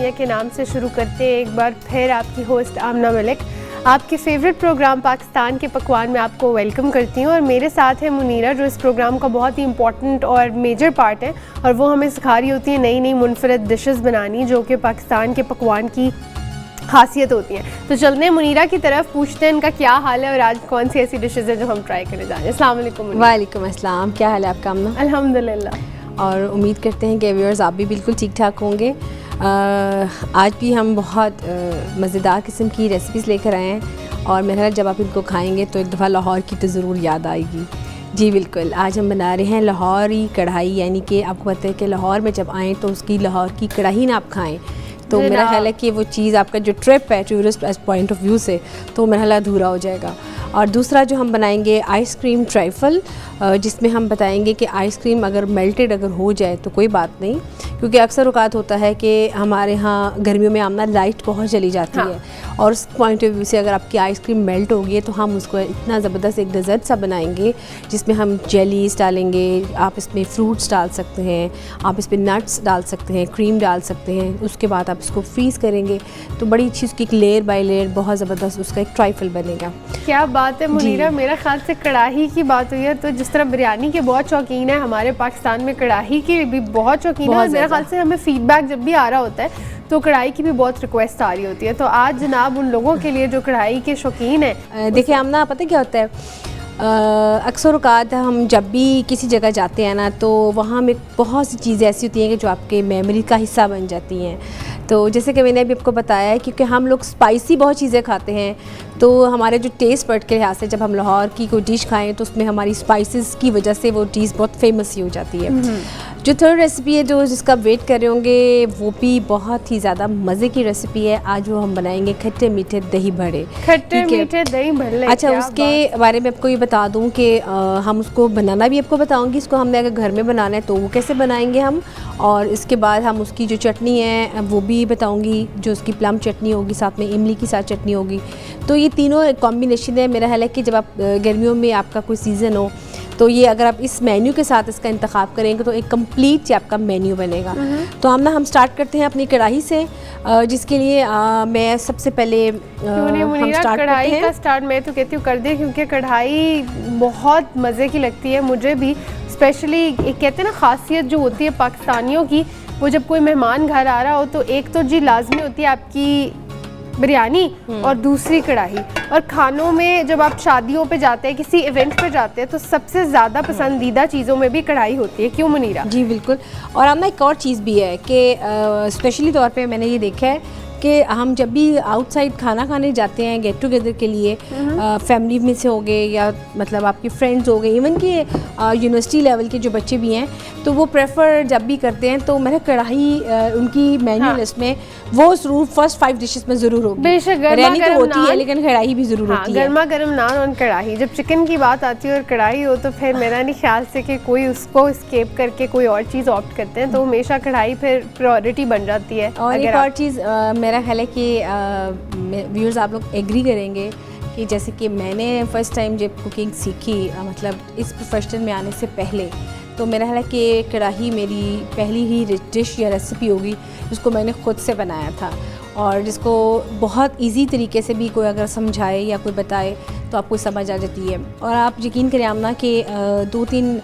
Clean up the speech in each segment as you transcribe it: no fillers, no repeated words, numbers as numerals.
दुनिया के नाम से शुरू करते हैं एक बार फिर आपकी होस्ट आमना मलिक आपके फेवरेट प्रोग्राम पाकिस्तान के पकवान में आपको वेलकम करती हूँ। और मेरे साथ है मुनीरा जो इस प्रोग्राम का बहुत ही इंपॉर्टेंट और मेजर पार्ट है और वो हमें सिखा रही होती है नई नई मुनफरद डिशेस बनानी जो कि पाकिस्तान के पकवान की खासियत होती हैं। तो चलते हैं मुनीरा की तरफ, पूछते हैं इनका क्या हाल है और आज कौन सी ऐसी डिशेस है जो हम ट्राई करने जा रहे हैं। अस्सलाम वालेकुम। वालेकुम अस्सलाम, क्या हाल है आपका आमना? अल्हम्दुलिल्लाह। और उम्मीद करते हैं कि व्यूअर्स आप भी बिल्कुल ठीक ठाक होंगे। आज भी हम बहुत मज़ेदार किस्म की रेसिपीज़ लेकर आए हैं और मेरा जब आप इनको खाएंगे तो एक दफ़ा लाहौर की तो ज़रूर याद आएगी। जी बिल्कुल, आज हम बना रहे हैं लाहौरी कढ़ाई, यानी कि आपको पता है कि लाहौर में जब आएँ तो उसकी लाहौर की कढ़ाई ना आप खाएँ तो मेरा ख्याल है कि वो चीज़ आपका जो ट्रिप है टूरिस्ट पॉइंट ऑफ व्यू से तो मेरा ख्याल अधूरा हो जाएगा। और दूसरा जो हम बनाएंगे आइसक्रीम ट्राइफल, जिसमें हम बताएंगे कि आइसक्रीम अगर मेल्टेड अगर हो जाए तो कोई बात नहीं, क्योंकि अक्सर औकात होता है कि हमारे यहाँ गर्मियों में आमना लाइट बहुत चली जाती है और उस पॉइंट ऑफ व्यू से अगर आपकी आइसक्रीम मेल्ट होगी तो हम उसको इतना ज़बरदस्त एक डेज़र्ट सा बनाएंगे जिसमें हम जेलीज डालेंगे, आप इसमें फ्रूट्स डाल सकते हैं, आप इस पर नट्स डाल सकते हैं, क्रीम डाल सकते हैं, उसके बाद आप इसको फ्रीज़ करेंगे तो बड़ी अच्छी उसकी एक लेयर बाय लेयर बहुत ज़बरदस्त उसका एक ट्राइफल बनेगा। क्या बात है मुनीरा, मेरा ख्याल से कढ़ाई की बात हुई है तो जिस तरह बिरयानी के बहुत शौकीन है हमारे पाकिस्तान में कढ़ाई की भी बहुत शौकीन है और मेरे ख्याल से हमें फीडबैक जब भी आ रहा होता है तो कढ़ाई की भी बहुत रिक्वेस्ट आ रही होती है। तो आज जनाब उन लोगों के लिए जो कढ़ाई के शौकीन है, देखिए आमना पता क्या होता है, अक्सर औकात हम जब भी किसी जगह जाते हैं ना तो वहाँ में बहुत सी चीज़ें ऐसी होती हैं कि जो आपके मेमोरी का हिस्सा बन जाती हैं। तो जैसे कि मैंने अभी आपको बताया है क्योंकि हम लोग स्पाइसी बहुत चीज़ें खाते हैं तो हमारे जो टेस्ट बड के लिहाज से जब हम लाहौर की कोई डिश खाएं तो उसमें हमारी स्पाइसेस की वजह से वो डिश बहुत फेमस ही हो जाती है। जो थर्ड रेसिपी है जो जिसका वेट कर रहे होंगे वो भी बहुत ही ज़्यादा मज़े की रेसिपी है। आज वो हम बनाएंगे खट्टे मीठे दही बड़े। खट्टे मीठे दही बड़े, अच्छा उसके बारे में आपको ये बता दूं कि हम उसको बनाना भी आपको बताऊंगी, इसको हमने अगर घर में बनाना है तो वो कैसे बनाएंगे हम, और इसके बाद हम उसकी जो चटनी है वो भी बताऊंगी, जो उसकी प्लम चटनी होगी साथ में इमली की साथ चटनी होगी। तो ये तीनों कॉम्बिनेशन है। मेरा ख्याल है कि जब आप गर्मियों में आपका कोई सीज़न हो तो ये अगर आप इस मेन्यू के साथ इसका इंतखाब करेंगे तो एक कंप्लीट आपका मेन्यू बनेगा। तो हम स्टार्ट करते हैं अपनी कढ़ाई से, जिसके लिए मैं सबसे पहले हम स्टार्ट कढ़ाई का स्टार्ट मैं तो कहती हूँ कर दे, क्योंकि कढ़ाई बहुत मज़े की लगती है मुझे भी। स्पेशली एक कहते हैं ना खासियत जो होती है पाकिस्तानियों की, वो जब कोई मेहमान घर आ रहा हो तो एक तो जी लाजमी होती है आपकी बिरयानी और दूसरी कढ़ाई। और खानों में जब आप शादियों पे जाते हैं, किसी इवेंट पे जाते हैं तो सबसे ज़्यादा पसंदीदा चीज़ों में भी कढ़ाई होती है। क्यों मुनीरा? जी बिल्कुल। और हम ना एक और चीज़ भी है कि स्पेशली तौर पे मैंने ये देखा है कि हम जब भी आउटसाइड खाना खाने जाते हैं गेट टुगेदर के लिए, फैमिली में से हो गए या मतलब आपके फ्रेंड्स हो गए, इवन कि यूनिवर्सिटी लेवल के जो बच्चे भी हैं तो वो प्रेफर जब भी करते हैं तो मैंने कढ़ाई उनकी मेन्यू लिस्ट में वो ज़रूर फर्स्ट 5 डिशेस में ज़रूर होगी। बेशक बिरयानी तो होती है लेकिन कढ़ाई भी ज़रूर होती है। गर्मा गर्म नान और कढ़ाई, जब चिकन की बात आती है और कढ़ाई हो तो फिर मेरा नहीं ख्याल से कि कोई उसको स्केप करके कोई और चीज़ ऑप्ट करते हैं, तो हमेशा कढ़ाई फिर प्रायोरिटी बन जाती है। और एक और चीज़ मेरा ख्याल है कि व्यूअर्स आप लोग एग्री करेंगे कि जैसे कि मैंने फ़र्स्ट टाइम जब कुकिंग सीखी, मतलब इस प्रोफेशन में आने से पहले, तो मेरा ख्याल है कि कढ़ाई मेरी पहली ही डिश या रेसिपी होगी जिसको मैंने ख़ुद से बनाया था और जिसको बहुत इजी तरीके से भी कोई अगर समझाए या कोई बताए तो आपको समझ आ जाती है। और आप यकीन करें आमना कि 2-3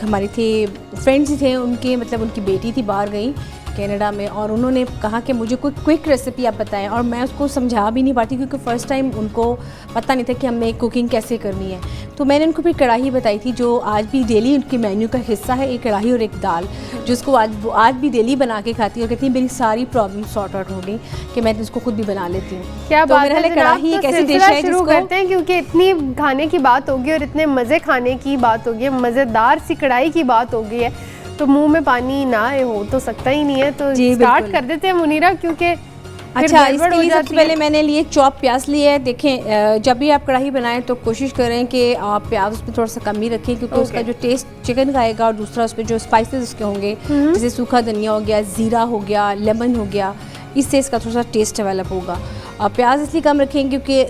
हमारे थे फ्रेंड्स ही थे, उनके मतलब उनकी बेटी थी बाहर गई कनाडा में और उन्होंने कहा कि मुझे कोई क्विक रेसिपी आप बताएं, और मैं उसको समझा भी नहीं पाती क्योंकि फ़र्स्ट टाइम उनको पता नहीं था कि हमें कुकिंग कैसे करनी है। तो मैंने उनको फिर कढ़ाई बताई थी जो आज भी डेली उनके मेन्यू का हिस्सा है, एक कढ़ाई और एक दाल, जिसको आज भी डेली बना के खाती है और कहती है मेरी सारी प्रॉब्लम सॉर्ट आउट हो गई कि मैं इसको खुद भी बना लेती हूँ। क्या तो बात है, कढ़ाई एक ऐसी डिश है शुरू करते हैं क्योंकि इतनी खाने की बात होगी और इतने मज़े खाने की बात होगी, मज़ेदार सी कढ़ाई की बात होगी है तो मुंह में पानी ना हो तो सकता ही नहीं है। तो स्टार्ट कर देते हैं मुनीरा, क्योंकि अच्छा इसके लिए सबसे पहले मैंने लिए चॉप प्याज लिए है। देखें जब भी आप कढ़ाई बनाएं तो कोशिश करें कि आप प्याज उसमें थोड़ा सा कम ही रखें क्योंकि उसका जो टेस्ट चिकन का आएगा और दूसरा उसमें जो स्पाइसेस उसके होंगे जैसे सूखा धनिया हो गया, ज़ीरा हो गया, लेमन हो गया, इससे इसका थोड़ा सा टेस्ट डेवलप होगा। प्याज इसलिए कम रखें क्योंकि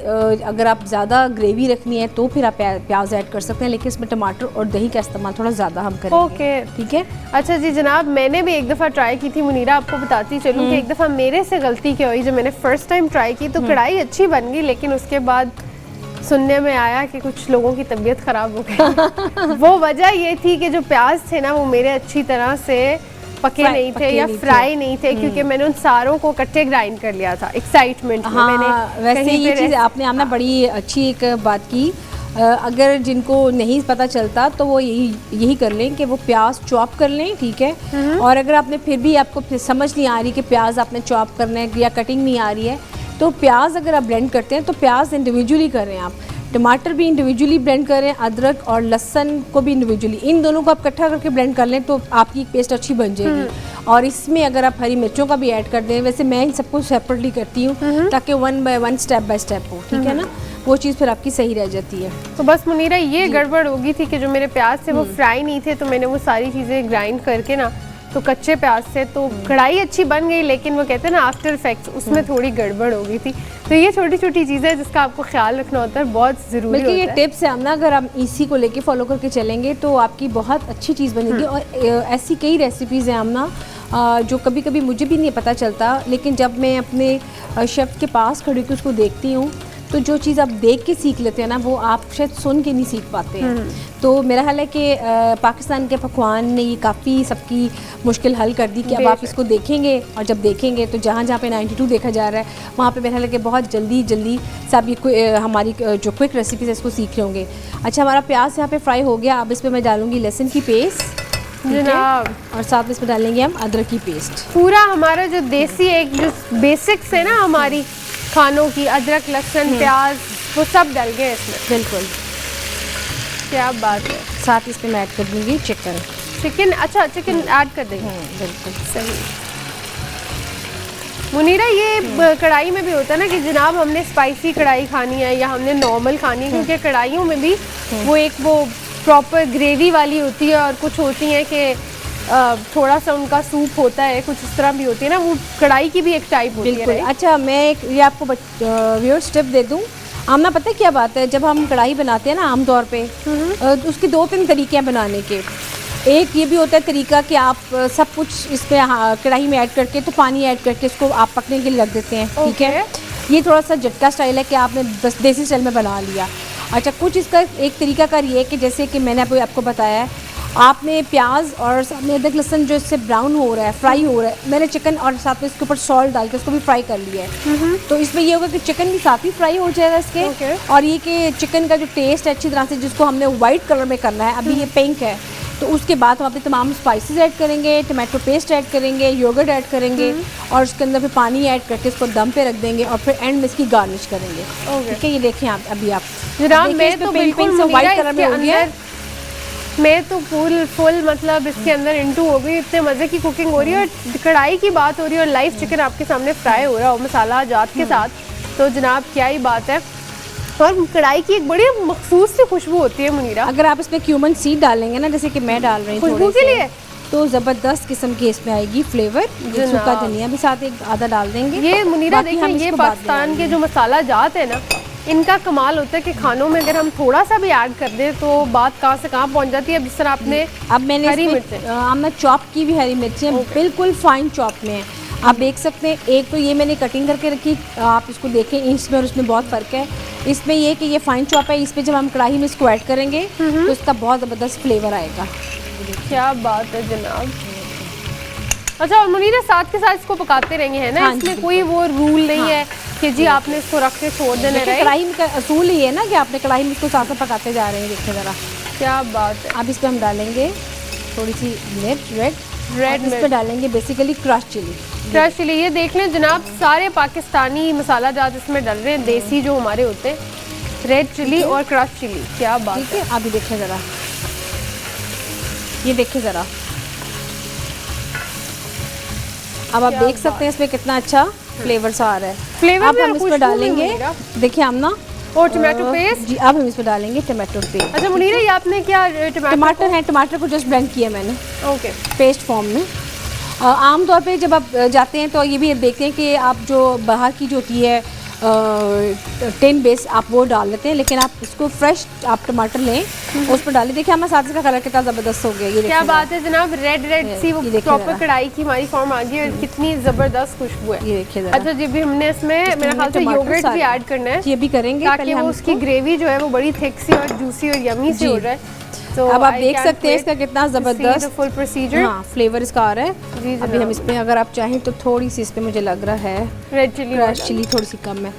अगर आप ज़्यादा ग्रेवी रखनी है तो फिर आप प्याज ऐड कर सकते हैं, लेकिन इसमें टमाटर और दही का इस्तेमाल थोड़ा ज़्यादा हम करेंगे। ओके, ठीक है। अच्छा जी जनाब, मैंने भी एक दफ़ा ट्राई की थी मुनीरा, आपको बताती चलूँ कि एक दफ़ा मेरे से गलती क्या हुई। जब मैंने फ़र्स्ट टाइम ट्राई की तो कढ़ाई अच्छी बन गई, लेकिन उसके बाद सुनने में आया कि कुछ लोगों की तबीयत ख़राब हो गई। वो वजह ये थी कि जो प्याज थे ना वो मेरे अच्छी तरह से पके नहीं थे या फ्राई नहीं थे, क्योंकि मैंने उन सारों को इकट्ठे ग्राइंड कर लिया था एक्साइटमेंट में। मैंने वैसे ये चीज़ आपने आमना बड़ी अच्छी एक बात की। अगर जिनको नहीं पता चलता तो वो यही कर लें कि वो प्याज चॉप कर लें, ठीक है। और अगर आपने फिर भी आपको समझ नहीं आ रही कि प्याज आपने चॉप करना है या कटिंग नहीं आ रही है, तो प्याज अगर आप ब्लेंड करते हैं तो प्याज इंडिविजुअली करें, आप टमाटर भी इंडिविजुअली ब्लेंड करें, अदरक और लहसुन को भी इंडिविजुअली, इन दोनों को आप इकट्ठा करके ब्लेंड कर लें तो आपकी पेस्ट अच्छी बन जाएगी। और इसमें अगर आप हरी मिर्चों का भी ऐड कर दें, वैसे मैं इन सबको सेपरेटली करती हूँ ताकि 1 बाय 1 स्टेप बाय स्टेप हो, ठीक है ना, वो चीज़ फिर आपकी सही रह जाती है। तो बस मुनीरा ये गड़बड़ होगी थी कि जो मेरे प्याज थे वो फ्राई नहीं थे, तो मैंने वो सारी चीज़ें ग्राइंड करके ना, तो कच्चे प्याज से तो कढ़ाई अच्छी बन गई, लेकिन वो कहते हैं ना आफ्टर इफेक्ट्स, उसमें थोड़ी गड़बड़ हो गई थी। तो ये छोटी छोटी चीज़ें जिसका आपको ख्याल रखना होता है, बहुत ज़रूरी होता है। ये टिप्स है हमने, अगर आप इसी को लेके फॉलो करके चलेंगे तो आपकी बहुत अच्छी चीज़ बनेगी। और ऐसी कई रेसिपीज़ हैं हमना जो कभी कभी मुझे भी नहीं पता चलता, लेकिन जब मैं अपने शेफ़ के पास खड़ी होकर उसको देखती हूँ तो जो चीज़ आप देख के सीख लेते हैं ना वो आप शायद सुन के नहीं सीख पाते हैं। तो मेरा ख्याल है कि पाकिस्तान के पकवान ने ये काफ़ी सबकी मुश्किल हल कर दी कि अब आप इसको देखेंगे, और जब देखेंगे तो जहाँ जहाँ पे 92 देखा जा रहा है वहाँ पे मेरा ख्याल है कि बहुत जल्दी से आप ये हमारी जो क्विक रेसिपीज़ है इसको सीख रहे होंगे। अच्छा, हमारा प्याज यहाँ पे फ्राई हो गया। अब इसमें मैं डालूँगी लहसुन की पेस्ट जनाब, और साथ में इसमें डालेंगे हम अदरक की पेस्ट। पूरा हमारा जो देसी एक जो बेसिक्स है ना हमारी खानों की, अदरक लहसुन प्याज वो सब डल गए इसमें। बिल्कुल, क्या बात है। साथ इसमें मैं ऐड कर दूँगी चिकन। अच्छा चिकन ऐड कर देंगे। बिल्कुल सही। मुनीरा, ये कढ़ाई में भी होता है ना कि जनाब हमने स्पाइसी कढ़ाई खानी है या हमने नॉर्मल खानी है, क्योंकि कढ़ाइयों में भी वो एक वो प्रॉपर ग्रेवी वाली होती है, और कुछ होती हैं कि थोड़ा सा उनका सूप होता है, कुछ इस तरह भी होती है ना, वो कढ़ाई की भी एक टाइप होती है। अच्छा, मैं ये आपको व्यूअर्स टिप दे दूँ। आमना पता है क्या बात है, जब हम कढ़ाई बनाते हैं ना आमतौर पे उसके 2-3 तरीके हैं बनाने के। एक ये भी होता है तरीका कि आप सब कुछ इसमें कढ़ाई में ऐड करके तो पानी ऐड करके इसको आप पकने के लिए रख देते हैं, ठीक है। ये थोड़ा सा झटका स्टाइल है कि आपने बस देसी स्टाइल में बना लिया। अच्छा, कुछ इसका एक तरीका कार ये है कि जैसे कि मैंने आपको बताया है, आपने प्याज और साथ में अदरक लहसुन जो इससे ब्राउन हो रहा है, फ्राई हो रहा है, मैंने चिकन और साथ में इसके ऊपर सॉल्ट डाल के उसको भी फ्राई कर लिया है। तो इसमें ये होगा कि चिकन भी साथ ही फ्राई हो जाएगा इसके। और ये कि चिकन का जो टेस्ट है अच्छी तरह से, जिसको हमने वाइट कलर में करना है, अभी ये पिंक है, तो उसके बाद हम अपने तमाम स्पाइसेस ऐड करेंगे, टमाटो पेस्ट ऐड करेंगे, योगर्ट ऐड करेंगे, और उसके अंदर फिर पानी ऐड करके इसको दम पे रख देंगे और फिर एंड में इसकी गार्निश करेंगे। ठीक है, ये देखें आप अभी आप जनाब, मैं तो बिल्कुल वाइट कलर में हो गया। मैं तो फुल मतलब इसके अंदर इंटू हो गई, इतने मज़े की कुकिंग हो रही है, और कढ़ाई की बात हो रही है और लाइव चिकन आपके सामने फ्राई हो रहा हो मसाला जात के साथ, तो जनाब क्या ही बात है। और कढ़ाई की एक बड़ी मखसूस सी खुशबू होती है मुनीरा। अगर आप इसमें क्यूमन सीड डालेंगे ना, जैसे कि मैं डाल रही हूँ खुशबू के लिए, तो ज़बरदस्त किस्म की इसमें आएगी फ्लेवर। सूखा धनिया भी साथ एक आधा डाल देंगे। ये मुनीरा देखिए, ये पाकिस्तान के जो मसाला जात है ना, इनका कमाल होता है कि खानों में अगर हम थोड़ा सा भी ऐड कर दें तो बात कहाँ से कहाँ पहुँच जाती है। अब जिस तरह आपने मैंने हरी मिर्चें, हमने चॉप की भी हरी मिर्चें बिल्कुल फाइन चॉप में है, आप देख सकते हैं। एक तो ये मैंने कटिंग करके रखी, आप इसको देखें, इसमें और उसमें बहुत फ़र्क है। इसमें ये कि ये फाइन चॉप है, इस पर जब हम कढ़ाई में इसको ऐड करेंगे तो इसका बहुत ज़बरदस्त फ्लेवर आएगा। क्या बात है जनाब। अच्छा, और मुनीरा साथ के साथ इसको पकाते रहेंगे, है ना, इसमें कोई वो रूल नहीं है कि जी आपने इसको रख के छोड़ देना है। कढ़ाई में का असूल ये है ना कि आपने कढ़ाई में इसको साथ साथ पकाते जा रहे हैं। देखिए ज़रा, क्या बात है। अब इस पर हम डालेंगे थोड़ी सी मिर्च, रेड इस पर डालेंगे बेसिकली क्रश चिली। ये देख लें जनाब, सारे पाकिस्तानी मसाला जात इसमें डल रहे हैं, देसी जो हमारे होते हैं, रेड चिली और क्रश चिली। क्या बात है। अभी देखिए ज़रा, ये देखिए ज़रा, अब आप देख सकते हैं इसमें कितना अच्छा फ्लेवर सा आ रहा है। फ्लेवर अब हम इसमें डालेंगे, देखिए हम ना, और टमाटो पेस्ट जी, अब हम इसमें डालेंगे टमाटो पेस्ट। अच्छा मुनीरा, ये आपने क्या टमाटर है, टमाटर को जस्ट ब्लेंड किया मैंने, ओके, पेस्ट फॉर्म में। आम तौर पे जब आप जाते हैं तो ये भी देखते हैं कि आप जो बाहर की जो होती है टिन बेस आप वो डाल लेते हैं, लेकिन आप इसको फ्रेश आप टमाटर लें उस पर डालें। देखिए हमारे साथ इसका कलर कितना ज़बरदस्त हो गया। ये क्या बात है जनाब, रेड सी वो प्रॉपर कढ़ाई की हमारी फॉर्म आ गई और कितनी ज़बरदस्त खुशबू है। ये देखिए। अच्छा जी, भी हमने इसमें मेरा ख्याल से योगर्ट भी ऐड करना है। ये भी करेंगे ताकि वो उसकी ग्रेवी जो है वो बड़ी थिक सी और जूसी और यमी सी हो जाए। तो अब आप देख सकते हैं इसका कितना ज़बरदस्त फुल प्रोसीजर, हाँ, फ्लेवर इसका आ रहा है। जी अभी हम इसमें अगर आप चाहें तो थोड़ी सी इसमें मुझे लग रहा है रेड चिली, क्रश चिली थोड़ी सी कम है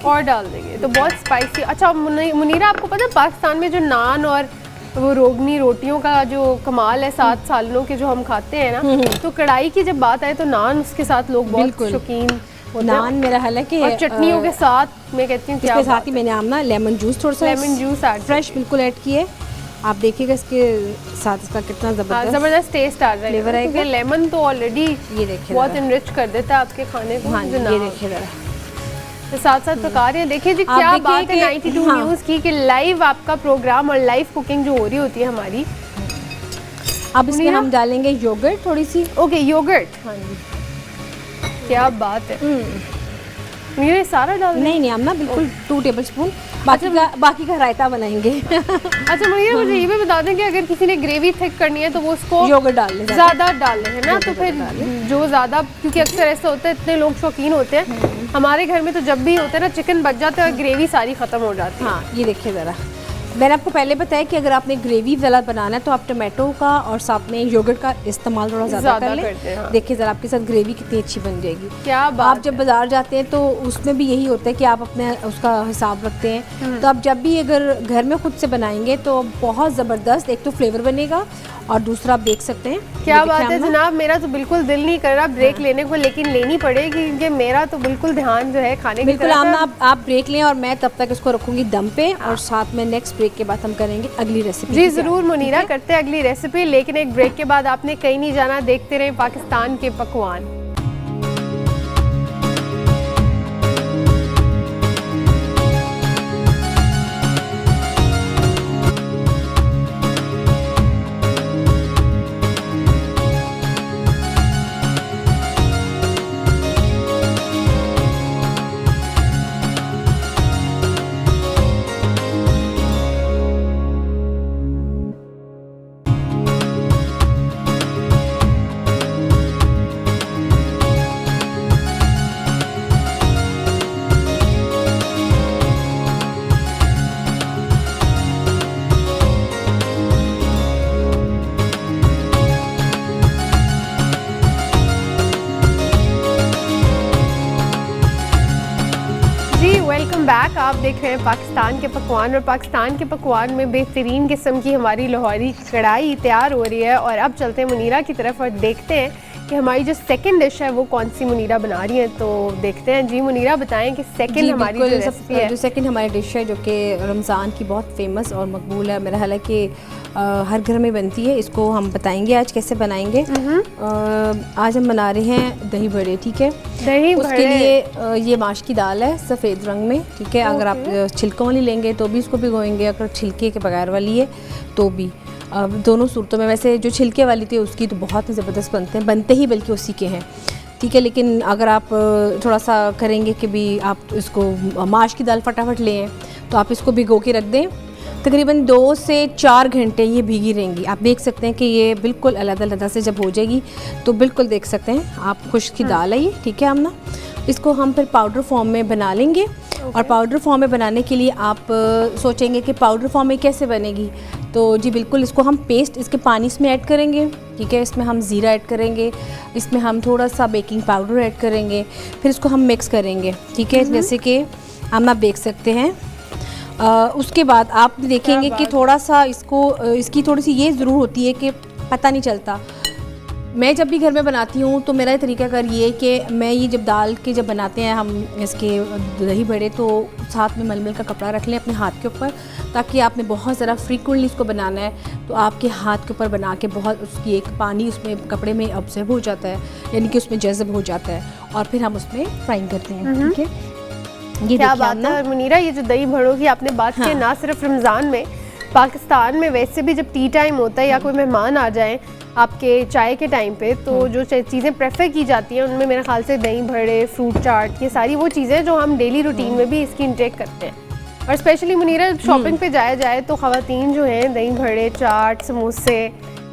और डाल देंगे तो बहुत स्पाइसी। अच्छा मुनीरा, आपको पता है पाकिस्तान में जो नान और वो रोगनी रोटियों का जो कमाल है 7 सालों के जो हम खाते हैं ना, तो कढ़ाई की जब बात आए तो नान उसके साथ लोग बहुत शौकीन नान मेरा हाल है कि और चटनियों के साथ मैं कहती हूँ इसके साथ ही मैंने आमना लेमन जूस थोड़ा सा लेमन जूस ऐड फ्रेश बिल्कुल ऐड किए। आप देखिएगा इसके साथ इसका कितना ज़बरदस्त टेस्ट आ रहा है, फ्लेवर आएगा। लेमन तो ऑलरेडी ये देखिए बहुत इनरिच कर देता है आपके खाने को। हाँ, ये देखिए ज़रा तो साथ पका रहे हैं। देखिए जी क्या बात है 92 न्यूज़ की कि लाइव आपका प्रोग्राम और लाइव कुकिंग जो हो रही होती है हमारी। अब इसमें हम डालेंगे योगर्ट थोड़ी सी। ओके, योगर्ट, हाँ जी, क्या बात है। ये सारा डाल नहीं हम ना बिल्कुल 2 टेबलस्पून, बाकी का रायता बनाएंगे। अच्छा मुझे ये भी बता दें कि अगर किसी ने ग्रेवी थिक करनी है तो वो उसको योगर्ट डाल लें, ज़्यादा डाल लें, है ना। तो फिर जो ज़्यादा, क्योंकि अक्सर ऐसा होता है इतने लोग शौकीन होते हैं हमारे घर में, तो जब भी होता है ना चिकन बच जाता है और ग्रेवी सारी ख़त्म हो जाती है। हाँ, ये देखिए ज़रा, मैंने आपको पहले बताया कि अगर आपने ग्रेवी वाला बनाना है तो आप टमाटो का और साथ में योगर्ट का इस्तेमाल थोड़ा ज़्यादा कर लें। हाँ। देखिए ज़रा आपके साथ ग्रेवी कितनी अच्छी बन जाएगी। क्या बात आप जब बाज़ार जाते हैं तो उसमें भी यही होता है कि आप अपने उसका हिसाब रखते हैं, तो आप जब भी अगर घर में खुद से बनाएंगे तो बहुत ज़बरदस्त एक तो फ्लेवर बनेगा और दूसरा आप देख सकते हैं। क्या बात है जनाब, मेरा तो बिल्कुल दिल नहीं कर रहा ब्रेक लेने को, लेकिन लेनी पड़ेगी क्योंकि मेरा तो बिल्कुल ध्यान जो है खाने की तरफ है। आप ब्रेक लें और मैं तब तक इसको रखूंगी दम पे और साथ में नेक्स्ट ब्रेक के बाद हम करेंगे अगली रेसिपी। जी ज़रूर मुनीरा, करते हैं अगली रेसिपी, लेकिन एक ब्रेक के बाद आपने कहीं नहीं जाना, देखते रहे पाकिस्तान के पकवान। Welcome back. आप देख रहे हैं पाकिस्तान के पकवान, और पाकिस्तान के पकवान में बेहतरीन किस्म की हमारी लाहौरी कढ़ाई तैयार हो रही है। और अब चलते हैं मुनीरा की तरफ और देखते हैं कि हमारी जो सेकंड डिश है वो कौन सी मुनीरा बना रही है। तो देखते हैं जी, मुनीरा बताएं कि सेकंड हमारी जो रेसिपी है, जो सेकंड हमारी डिश है जो कि रमज़ान की बहुत फेमस और मकबूल है, मेरा ख्याल है कि हर घर में बनती है। इसको हम बताएंगे आज कैसे बनाएंगे। आज हम बना रहे हैं दही बड़े, ठीक है। दही उसके लिए ये माश की दाल है सफ़ेद रंग में, ठीक है। अगर आप छिलकों वाली लेंगे तो भी इसको भिगोएंगे, अगर छिलके के बगैर वाली है तो भी। दोनों सूरतों में वैसे जो छिलके वाली थी उसकी तो बहुत ही ज़बरदस्त बनते ही बल्कि उसी के हैं, ठीक है। लेकिन अगर आप थोड़ा सा करेंगे कि भी आप इसको माश की दाल फटाफट लें तो आप इसको भिगो के रख दें। तकरीबन 2 से 4 घंटे ये भीगी रहेंगी। आप देख सकते हैं कि ये बिल्कुल अलग-अलग से जब हो जाएगी तो बिल्कुल देख सकते हैं आप खुश्क की दाल है ये, ठीक है। हम ना इसको हम फिर पाउडर फॉर्म में बना लेंगे। और पाउडर फॉर्म में बनाने के लिए आप सोचेंगे कि पाउडर फॉर्म में कैसे बनेगी, तो जी बिल्कुल इसको हम पेस्ट इसके पानी इसमें ऐड करेंगे, ठीक है। इसमें हम ज़ीरा ऐड करेंगे, इसमें हम थोड़ा सा बेकिंग पाउडर ऐड करेंगे, फिर इसको हम मिक्स करेंगे, ठीक है। जैसे कि हम आप देख सकते हैं। उसके बाद आप देखेंगे कि थोड़ा सा इसकी थोड़ी सी ये ज़रूर होती है कि पता नहीं चलता। मैं जब भी घर में बनाती हूँ तो मेरा तरीक़ाकार ये है कि मैं ये जब दाल के जब बनाते हैं हम इसके दही बड़े, तो साथ में मलमल का कपड़ा रख लें अपने हाथ के ऊपर, ताकि आपने बहुत ज़रा फ्रीक्वेंटली इसको बनाना है तो आपके हाथ के ऊपर बना के बहुत उसकी एक पानी उसमें कपड़े में ऑब्जर्व हो जाता है, यानी कि उसमें जज़ब हो जाता है, और फिर हम उसमें फ्राइंग करते हैं, ठीक है। ये क्या बात है। और मुनीरा, ये जो दही बड़ों की आपने बात की, ना सिर्फ रमज़ान में, पाकिस्तान में वैसे भी जब टी टाइम होता है या कोई मेहमान आ जाए आपके चाय के टाइम पे, तो जो चीज़ें प्रेफर की जाती हैं उनमें मेरे ख्याल से दही भड़े, फ्रूट चाट, ये सारी वो चीज़ें जो हम डेली रूटीन में भी इसकी इंटेक करते हैं। और स्पेशली मुनीरा शॉपिंग पे जाया जाए तो ख़वातीन जो हैं दही भड़े, चाट, समोसे,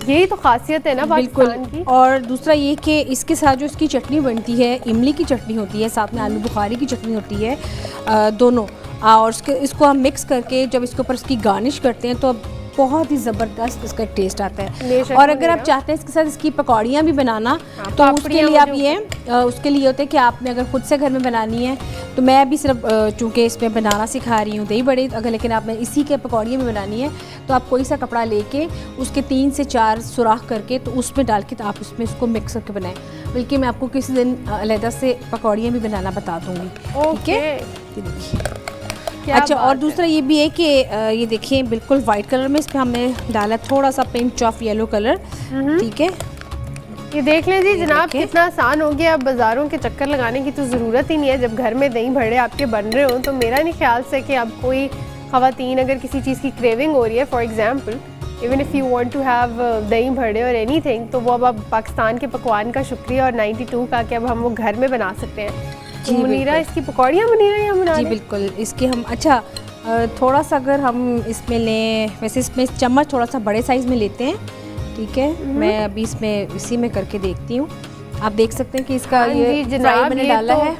यही तो खासियत है ना पाकिस्तान की। और दूसरा ये कि इसके साथ जो इसकी चटनी बनती है, इमली की चटनी होती है, साथ में आलू बुखारी की चटनी होती है, दोनों, और इसको हम मिक्स करके जब इसके ऊपर इसकी गार्निश करते हैं तो बहुत ही ज़बरदस्त इसका टेस्ट आता है। और अगर आप चाहते हैं इसके साथ इसकी पकौड़ियाँ भी बनाना, तो उसके लिए आप उसके लिए होते हैं कि आपने अगर ख़ुद से घर में बनानी है, तो मैं अभी सिर्फ चूँकि इसमें बनाना सिखा रही हूँ दही बड़े, अगर लेकिन आपने इसी के पकौड़ियाँ भी बनानी है तो आप कोई सा कपड़ा लेके उसके 3 से 4 सुराख करके तो उसमें डाल के तो आप उसमें इसको मिक्स करके बनाएं। बल्कि मैं आपको किसी दिन अलग से पकौड़ियाँ भी बनाना बता दूँगी, ठीक है। ये देखिए, अच्छा, और दूसरा ये भी है कि ये देखिए बिल्कुल वाइट कलर में इस पर हमने डाला थोड़ा सा पिंच ऑफ येलो कलर, ठीक है। ये देख लें जी जनाब, कितना आसान हो गया। अब बाज़ारों के चक्कर लगाने की तो ज़रूरत ही नहीं है। जब घर में दही भड़े आपके बन रहे हो तो मेरा नहीं ख्याल से कि अब कोई ख़वातीन अगर किसी चीज़ की क्रेविंग हो रही है, for example even if you want to have dahi bhade और एनीथिंग, तो वो अब पाकिस्तान के पकवान का शुक्रिया और 92 का कि अब हम वो घर में बना सकते हैं। तो मुनीरा इसकी पकौड़ियाँ मुनीरा या बना जी बिल्कुल, इसके हम अच्छा थोड़ा सा अगर हम इसमें लें, वैसे इसमें चम्मच थोड़ा सा बड़े साइज़ में लेते हैं, ठीक है। मैं अभी इसमें इसी में करके देखती हूँ। आप देख सकते हैं कि इसका ये फ्राई मैंने डाला है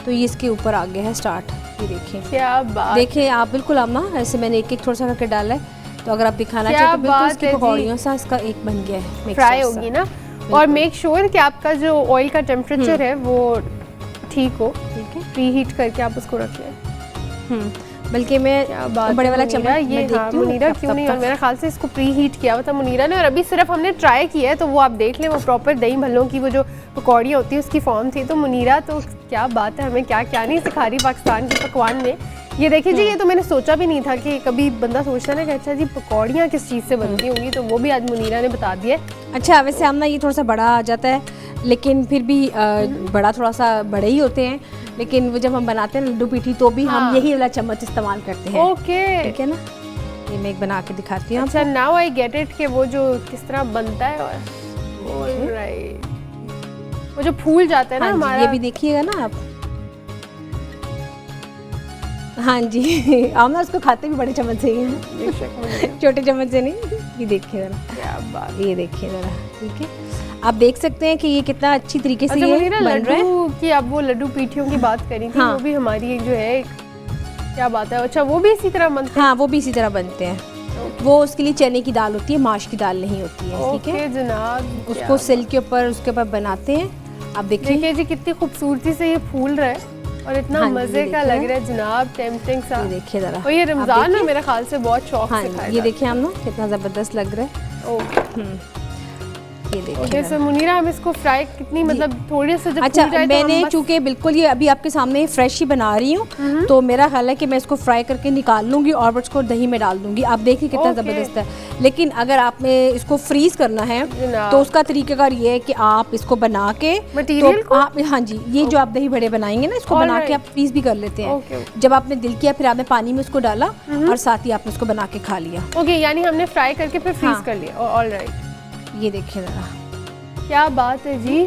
तो ये इसके ऊपर आ गया है स्टार्ट। ये देखिए, क्या बात, देखिए आप बिल्कुल आमना, ऐसे मैंने एक थोड़ा सा करके डाला है। तो अगर आप दिखाना चाहते तो बिल्कुल इसकी पकौड़ियों सा इसका एक बन गया है, फ्राई होगी ना। और मेक श्योर कि आपका जो ऑयल का टेम्परेचर है वो ठीक हो, ठीक है। प्री हीट करके आप उसको रख लें। बल्कि मैं बड़े वाला चम्मच ये मुनीरा क्यों नहीं, और मेरे ख्याल से इसको प्री हीट किया हुआ था मुनीरा ने, और अभी सिर्फ हमने ट्राई किया है। तो वो आप देख लें, वो प्रॉपर दही भल्लों की वो जो पकौड़ियाँ होती है उसकी फॉर्म थी। तो मुनीरा तो क्या बात है, हमें क्या क्या नहीं सिखा रही पाकिस्तान के पकवान में। ये देखिए जी, ये तो मैंने सोचा भी नहीं था कि कभी बंदा सोचता ना कि अच्छा जी पकौड़ियाँ किस चीज़ से बनती होंगी, तो वो भी आज मुनीरा ने बता दिया। अच्छा, वैसे हम ना ये थोड़ा सा बड़ा आ जाता है, लेकिन फिर भी बड़ा थोड़ा सा बड़े ही होते हैं, लेकिन वो जब हम बनाते हैं लड्डू पीठी तो भी हम यही वाला चम्मच इस्तेमाल करते हैं। ओके, ठीक है ना। ये मैं एक बना के दिखाती हूँ। अच्छा, नाउ आई गेट इट कि वो जो किस तरह बनता है। और ऑलराइट, वो जो फूल जाता है ना हमारा, ये भी देखिएगा ना आप। हाँ जी हम ना उसको खाते भी बड़े चम्मच से ही हैं, छोटे चम्मच से नहीं। ये देखिए जरा, क्या बात, ये देखिए जरा, ठीक है। आप देख सकते हैं कि ये कितना अच्छी तरीके से ये बन रहा है। कि आप वो लड्डू पीठियों की बात करी थी, वो भी हमारी एक जो है, क्या बात है। अच्छा, वो भी इसी तरह बनते हैं? हाँ, वो भी इसी तरह बनते हैं। वो उसके लिए चने की दाल होती है, माश की दाल नहीं होती है, ठीक है जनाब। उसको सिल के ऊपर उसके ऊपर बनाते हैं। आप देखिए जी कितनी खूबसूरती से ये फूल रहा है और इतना मजे का लग रहा है जनाब, टेम्पटिंग सा। ये देखिए जरा, और ये रमजान में मेरे ख्याल से बहुत शौक से खाया। ये देखिए हम ना कितना ज़बरदस्त लग रहा है। ये देखिए सो मुनीरा, हम इसको फ्राई कितनी, मतलब थोड़े से जब अच्छा मैंने चूँकि बिल्कुल ये अभी आपके सामने फ्रेश ही बना रही हूँ, तो मेरा ख्याल है कि मैं इसको फ्राई करके निकाल लूँगी और उसको दही में डाल दूँगी। आप देखिए कितना ज़बरदस्त है। लेकिन अगर आपने इसको फ्रीज करना है तो उसका तरीक़ाकार ये है कि आप इसको बना के मटीरियल को, हाँ जी, ये जो आप दही बड़े बनाएंगे ना, इसको बना के आप फ्रीज भी कर लेते हैं। जब आपने दिल किया फिर आपने पानी में उसको डाला और साथ ही आपने उसको बना के खा लिया। ओके, यानी हमने फ्राई करके फिर फ्रीज कर लिया। ऑलराइट, ये देखिए ज़रा, क्या बात है जी,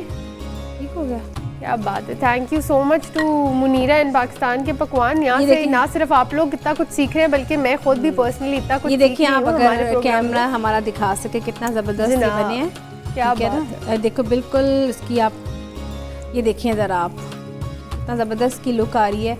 ठीक हो गया। क्या बात है। Thank you so much to Munira in Pakistan के पकवान। यहाँ से ना सिर्फ आप लोग इतना कुछ सीख रहे हैं, बल्कि मैं खुद भी पर्सनली इतना कुछ। ये देखिए आप अगर कैमरा हमारा दिखा सके कितना ज़बरदस्त बने हैं। क्या बात है, देखो बिल्कुल इसकी आप ये देखिए ज़रा, आप कितना ज़बरदस्त की लुक आ रही है।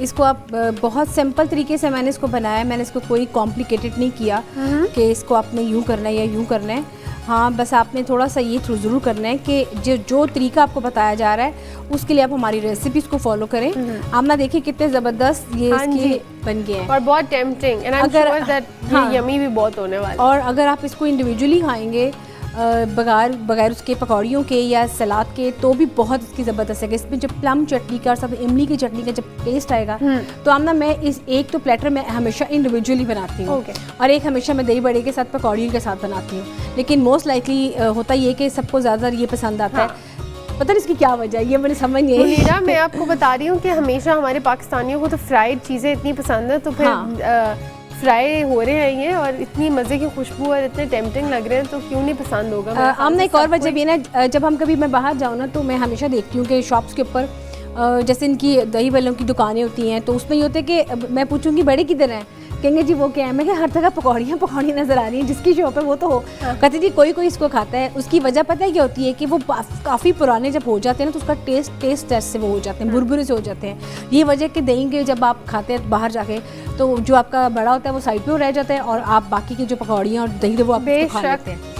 इसको आप बहुत सिंपल तरीके से मैंने इसको बनाया है। मैंने इसको कोई कॉम्प्लिकेटेड नहीं किया कि इसको आपने यूँ करना है या यूँ करना है। हाँ, बस आपने थोड़ा सा ये ज़रूर करना है कि जो तरीका आपको बताया जा रहा है उसके लिए आप हमारी रेसिपीज़ को फॉलो करें। आप ना देखिए कितने ज़बरदस्त ये इसके बन गए हैं और बहुत tempting, and I am sure that ये यमी भी बहुत होने वाला है। और अगर आप इसको इंडिविजुअली खाएंगे बगैर उसके पकौड़ियों के या सलाद के, तो भी बहुत इसकी ज़बरदस्त है। इसमें जब प्लम चटनी का और साथ इमली की चटनी का जब टेस्ट आएगा तो आप ना, मैं इस एक तो प्लेटर में हमेशा इंडिविजुअली बनाती हूँ और एक हमेशा मैं दही बड़े के साथ पकौड़ियों के साथ बनाती हूँ। लेकिन मोस्ट लाइकली होता ये कि सबको ज़्यादा ये पसंद आता है। पता नहीं इसकी क्या वजह है, ये मैंने समझ नहीं। मुनीरा, मैं आपको बता रही हूँ कि हमेशा हमारे पाकिस्तानियों को तो फ्राइड चीज़ें इतनी पसंद है, तो फिर फ्राई हो रहे हैं ये और इतनी मज़े की खुशबू और इतने टेम्पटिंग लग रहे हैं, तो क्यों नहीं पसंद होगा। आमना एक और वजह भी है ना, जब हम कभी मैं बाहर जाऊँ ना तो मैं हमेशा देखती हूँ कि शॉप्स के ऊपर जैसे इनकी दही बल्लों की दुकानें होती हैं, तो उसमें ये होता है कि मैं पूछूंगी बड़े किधर हैं, कहेंगे जी वो क्या है। मैं क्या हर जगह पकौड़ियाँ नज़र आ रही हैं, जिसकी शॉप है वो तो हो। कहते जी कोई इसको खाता है। उसकी वजह पता है क्या होती है कि वो काफ़ी पुराने जब हो जाते हैं ना तो उसका टेस्ट से वो हो जाते हैं, बुरबुरे से हो जाते हैं। ये वजह कि दही के जब आप खाते हैं बाहर जाके तो जो आपका बड़ा होता है वो साइड पे रह जाता है और आप बाकी की जो पकौड़ियाँ और दही वो आप खा लेते हैं।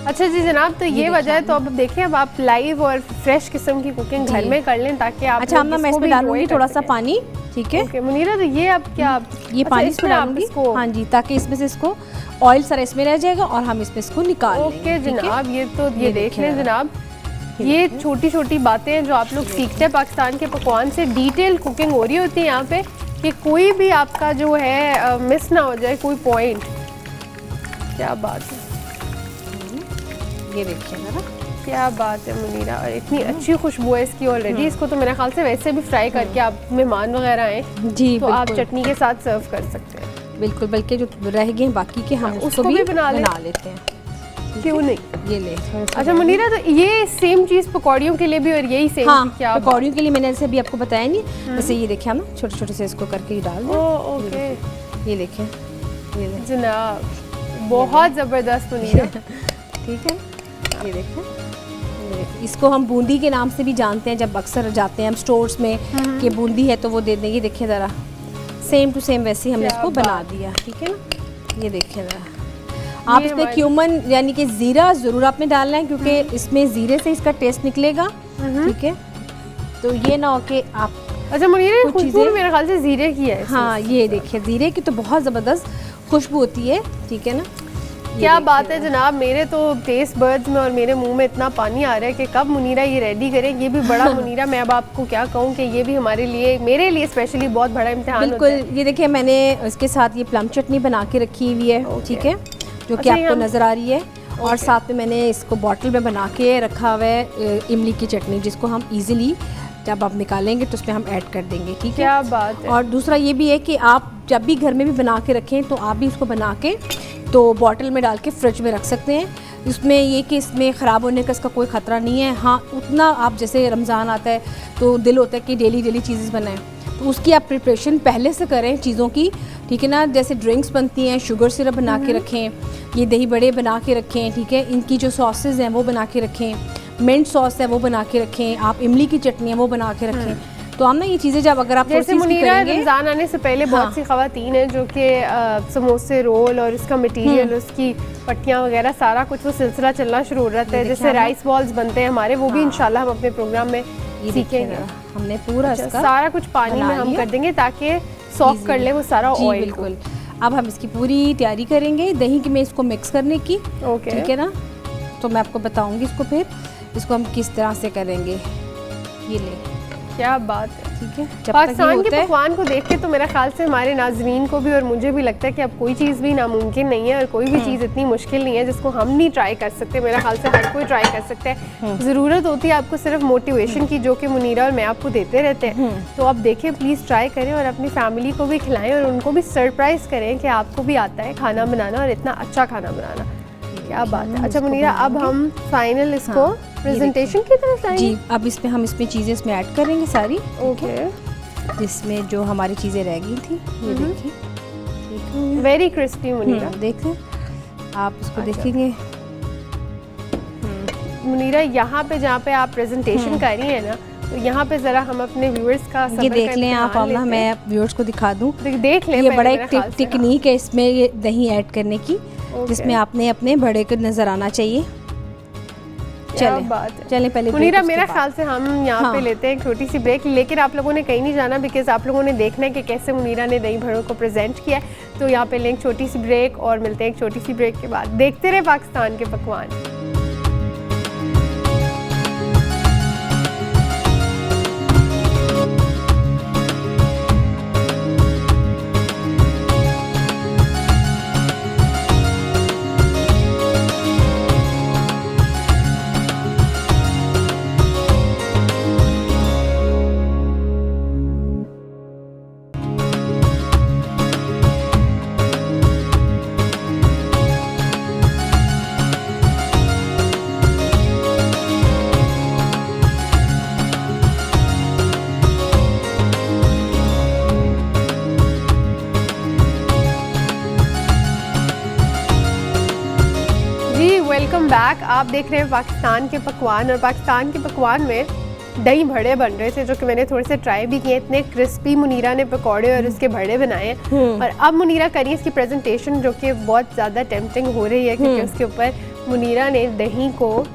अच्छा जी जनाब, तो ये वजह है। तो अब देखिए, अब आप लाइव और फ्रेश किस्म की कुकिंग घर में कर लें ताकि आप। अच्छा मैं इसमें डालूंगी थोड़ा सा पानी, ठीक है मुनीरा। तो ये अब क्या ये पानी इसमें डालूंगी, हाँ जी, ताकि इसमें से इसको ऑयल सारा इसमें रह जाएगा और हम इसमें इसको निकाल लेंगे। ओके जनाब, ये देख लें जनाब, ये छोटी छोटी बातें हैं जो आप लोग सीखते हैं पाकिस्तान के पकवान से। डिटेल कुकिंग हो रही होती है यहाँ पे कि कोई भी आपका जो है मिस ना हो जाए कोई पॉइंट। क्या बात है, ये देखिए ना, क्या बात है मुनीरा। और इतनी अच्छी खुशबू है इसकी ऑलरेडी। इसको तो मेरे ख्याल से वैसे भी फ्राई करके आप मेहमान वगैरह आए जी तो आप चटनी के साथ सर्व कर सकते हैं। बिल्कुल, बल्कि जो रह गए बाकी के हम उसको भी बना लेते हैं, क्यों नहीं। ये ले। अच्छा मुनीरा, तो ये सेम चीज़ पकौड़ियों के लिए भी और यही सेम? हाँ, क्या पकौड़ियों के लिए मैंने ऐसे भी आपको बताया नहीं, जैसे ये देखिए हम छोटे छोटे से इसको करके ही डाल दें। ओके, ये देखें, ये जनाब बहुत ज़बरदस्त मुनीरा। ठीक है, ये देखें, इसको हम बूंदी के नाम से भी जानते हैं। जब अक्सर जाते हैं हम स्टोर्स में कि बूंदी है तो वो दे देंगे। देखिए ज़रा सेम टू सेम वैसे ही हमने इसको बना दिया, ठीक है ना। ये देखिए ज़रा, आप इसमें क्यूमन यानी कि ज़ीरा ज़रूर आपने डालना है क्योंकि इसमें ज़ीरे से इसका टेस्ट निकलेगा, ठीक है। तो ये ना हो कि आप अच्छा मुनीरा, खुशबू मेरे ख्याल से ज़ीरे की है। हाँ, ये देखिए ज़ीरे की तो बहुत ज़बरदस्त खुशबू होती है, ठीक है ना। क्या बात है जनाब, मेरे तो टेस्ट बर्ड्स में और मेरे मुंह में इतना पानी आ रहा है कि कब मुनीरा ये रेडी करें। ये भी बड़ा मुनीरा, मैं अब आपको क्या कहूँ कि ये भी हमारे लिए, मेरे लिए स्पेशली बहुत बड़ा इम्तिहान होता है। बिल्कुल, ये देखिए मैंने इसके साथ ये प्लम चटनी बना के रखी हुई है, ठीक है, जो कि आपको नज़र आ रही है। और साथ में मैंने इसको बॉटल में बना के रखा हुआ है इमली की चटनी, जिसको हम ईजिली जब आप निकालेंगे तो उसमें हम ऐड कर देंगे, ठीक है। क्या बात है। और दूसरा ये भी है कि आप जब भी घर में भी बना के रखें तो आप भी इसको बना के तो बॉटल में डाल के फ्रिज में रख सकते हैं। इसमें ये कि इसमें ख़राब होने का इसका कोई ख़तरा नहीं है। हाँ, उतना आप जैसे रमज़ान आता है तो दिल होता है कि डेली चीज़ें बनाएं, तो उसकी आप प्रिपरेशन पहले से करें चीज़ों की, ठीक है ना। जैसे ड्रिंक्स बनती हैं, शुगर सिरप बना के रखें, ये दही बड़े बना के रखें, ठीक है। इनकी जो सॉसेज हैं वो बना के रखें, मिंट सॉस है वो बना के रखें, आप इमली की चटनी है वो बना के रखें। तो हम ना ये चीज़ें जब अगर आप जैसे मुनीरा, रमज़ान आने से पहले बहुत सी ख़वातीन हैं जो कि समोसे, रोल और उसका मटेरियल, उसकी पट्टियाँ वगैरह सारा कुछ वो सिलसिला चलना शुरू हो जाता है। जैसे राइस बॉल्स बनते हैं हमारे, वो भी इंशाल्लाह हम अपने प्रोग्राम में सीखेंगे। हमने पूरा सारा कुछ पानी में हम कर देंगे ताकि सॉफ्ट कर ले वो सारा ऑयल। बिल्कुल। अब हम इसकी पूरी तैयारी करेंगे दही की में इसको मिक्स करने की, ठीक है ना। तो मैं आपको बताऊंगी इसको, फिर इसको हम किस तरह से करेंगे। ये ले, क्या बात है, ठीक है। पाकिस्तान के पकवान को देख के तो मेरा ख्याल से हमारे नाजरीन को भी और मुझे भी लगता है कि अब कोई चीज़ भी नामुमकिन नहीं है और कोई भी चीज़ इतनी मुश्किल नहीं है जिसको हम नहीं ट्राई कर सकते। मेरा ख्याल से हर कोई ट्राई कर सकता है। ज़रूरत होती है आपको सिर्फ मोटिवेशन की, जो कि मुनीरा और मैं आपको देते रहते हैं। तो आप देखें, प्लीज़ ट्राई करें और अपनी फैमिली को भी खिलाएं और उनको भी सरप्राइज़ करें कि आपको भी आता है खाना बनाना और इतना अच्छा खाना बनाना। क्या बात है। अच्छा मुनीरा, अब हम फाइनल इसको प्रेजेंटेशन की तरफ लाएंगे जी। अब इसमें हम चीज़ें इसमें ऐड करेंगे सारी, ओके, जिसमें जो हमारी चीज़ें रह गई थी। ये देखिए, वेरी क्रिस्पी मुनीरा, देखें आप इसको देखेंगे। मुनीरा, यहाँ पे जहाँ पे आप प्रेजेंटेशन कर रही हैं ना, तो यहाँ पे ज़रा हम अपने व्यूअर्स का ये देख लें आप, ना मैं व्यूअर्स को दिखा दूँ, देख लें। ये बड़ा एक टेक्निक है इसमें ये दही ऐड करने की, जिसमें आपने अपने बड़े को नज़र आना चाहिए। चलें पहले मुनीरा, मेरा ख्याल से हम यहाँ पे लेते हैं एक छोटी सी ब्रेक, लेकिन आप लोगों ने कहीं नहीं जाना बिकॉज आप लोगों ने देखना है कि कैसे मुनीरा ने दही बड़ों को प्रेजेंट किया है। तो यहाँ पे लें एक छोटी सी ब्रेक और मिलते हैं एक छोटी सी ब्रेक के बाद। देखते रहे पाकिस्तान के पकवान। Welcome back. आप देख रहे हैं पाकिस्तान के पकवान, और पाकिस्तान के पकवान में दही भड़े बन रहे थे जो कि मैंने थोड़े से ट्राई भी किए। इतने क्रिस्पी मुनीरा ने पकौड़े और उसके भड़े बनाए हैं। और अब मुनीरा करी इसकी प्रेजेंटेशन जो कि बहुत ज़्यादा टेम्पटिंग हो रही है, क्योंकि उसके ऊपर मुनीरा ने दही को